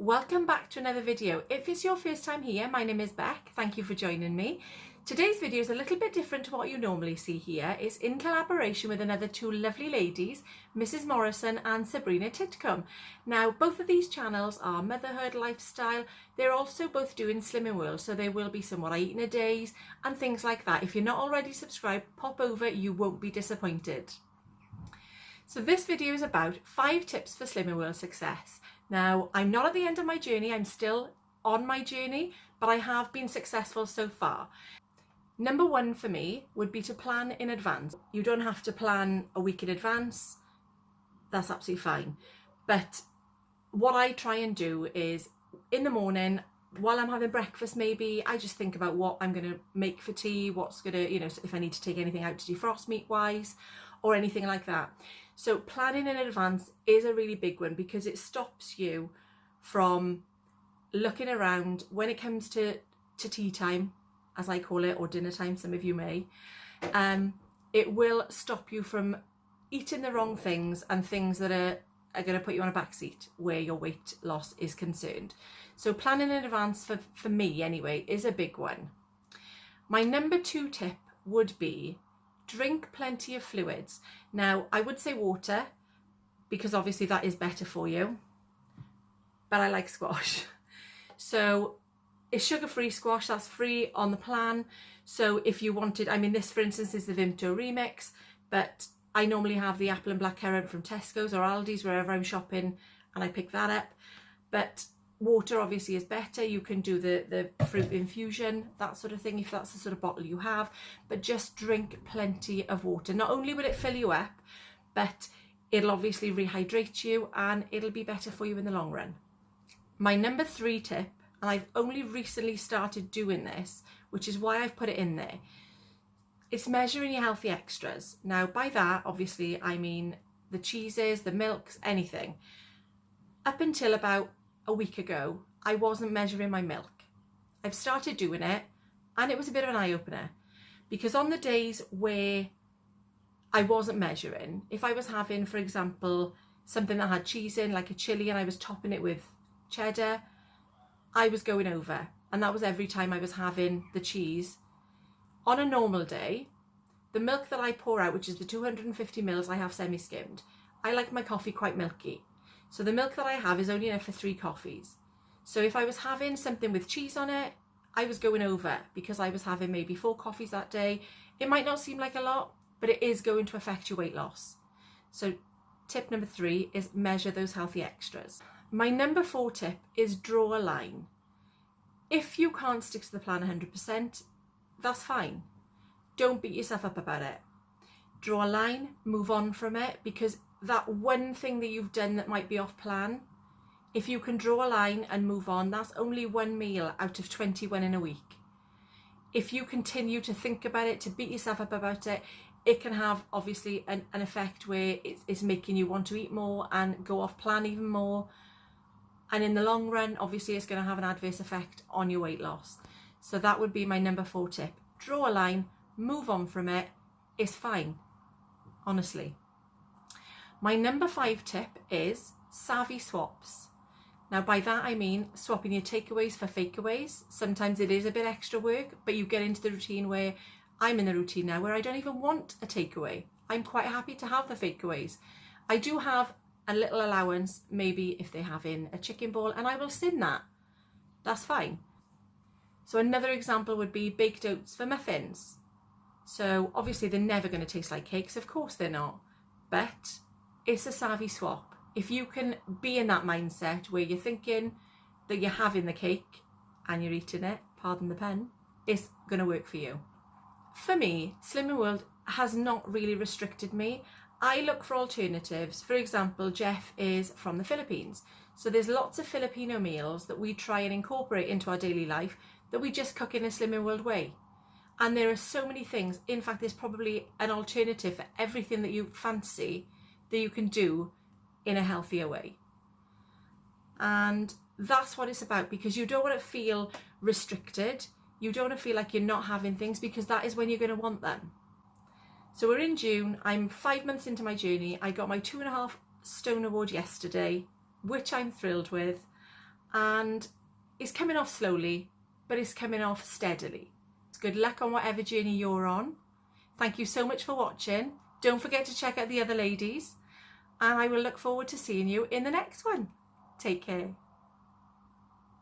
Welcome back to another video. If it's your first time here, my name is Beck. Thank you for joining me. Today's video is a little bit different to what you normally see here. It's in collaboration with another two lovely ladies, Mrs. Morrison and Sabrina Titcombe. Now, both of these channels are motherhood, lifestyle. They're also both doing Slimming World, so there will be some what I eat in a day and things like that. If you're not already subscribed, pop over, you won't be disappointed. So this video is about 5 tips for Slimming World success. Now, I'm not at the end of my journey, I'm still on my journey, but I have been successful so far. Number 1 for me would be to plan in advance. You don't have to plan a week in advance, that's absolutely fine. But what I try and do is in the morning, while I'm having breakfast maybe, I just think about what I'm going to make for tea, what's going to, if I need to take anything out to defrost meat wise or anything like that. So planning in advance is a really big one because it stops you from looking around when it comes to tea time, as I call it, or dinner time, some of you may. It will stop you from eating the wrong things and things that are going to put you on a back seat where your weight loss is concerned. So planning in advance, for me anyway, is a big one. My number 2 tip would be drink plenty of fluids. Now, I would say water, because obviously that is better for you, but I like squash. So it's sugar-free squash, that's free on the plan. So if you wanted, this for instance is the Vimto Remix, but I normally have the apple and blackcurrant from Tesco's or Aldi's, wherever I'm shopping, and I pick that up. But water obviously is better. You can do the fruit infusion, that sort of thing, if that's the sort of bottle you have. But just drink plenty of water. Not only will it fill you up, but it'll obviously rehydrate you and it'll be better for you in the long run. My number 3 tip, and I've only recently started doing this, which is why I've put it in there, it's measuring your healthy extras. Now by that, obviously, I mean the cheeses, the milks, anything. Up until about a week ago, I wasn't measuring my milk. I've started doing it and it was a bit of an eye-opener, because on the days where I wasn't measuring, if I was having, for example, something that had cheese in, like a chili, and I was topping it with cheddar, I was going over, and that was every time I was having the cheese. On a normal day, the milk that I pour out, which is the 250 mils, I have semi-skimmed. I like my coffee quite milky. So the milk that I have is only enough for 3 coffees. So if I was having something with cheese on it, I was going over because I was having maybe 4 coffees that day. It might not seem like a lot, but it is going to affect your weight loss. So tip number 3 is measure those healthy extras. My number 4 tip is draw a line. If you can't stick to the plan 100%, that's fine. Don't beat yourself up about it. Draw a line, move on from it, because that one thing that you've done that might be off plan, if you can draw a line and move on, that's only 1 meal out of 21 in a week. If you continue to think about it, to beat yourself up about it, it can have obviously an effect where it's making you want to eat more and go off plan even more. And in the long run, obviously it's going to have an adverse effect on your weight loss. So that would be my number 4 tip. Draw a line, move on from it, it's fine, honestly. My number 5 tip is savvy swaps. Now by that I mean swapping your takeaways for fakeaways. Sometimes it is a bit extra work, but you get into the routine where I'm in the routine now where I don't even want a takeaway. I'm quite happy to have the fakeaways. I do have a little allowance, maybe if they're having a chicken ball, and I will sin that. That's fine. So another example would be baked oats for muffins. So obviously they're never going to taste like cakes, of course they're not, but it's a savvy swap. If you can be in that mindset where you're thinking that you're having the cake and you're eating it, pardon the pun, it's going to work for you. For me, Slimming World has not really restricted me. I look for alternatives. For example, Jeff is from the Philippines. So there's lots of Filipino meals that we try and incorporate into our daily life that we just cook in a Slimming World way. And there are so many things. In fact, there's probably an alternative for everything that you fancy that you can do in a healthier way. And that's what it's about, because you don't want to feel restricted. You don't want to feel like you're not having things, because that is when you're going to want them. So we're in June, I'm 5 months into my journey. I got my 2.5 stone award yesterday, which I'm thrilled with. and it's coming off slowly, but it's coming off steadily. Good luck on whatever journey you're on. Thank you so much for watching. Don't forget to check out the other ladies, and I will look forward to seeing you in the next one. Take care.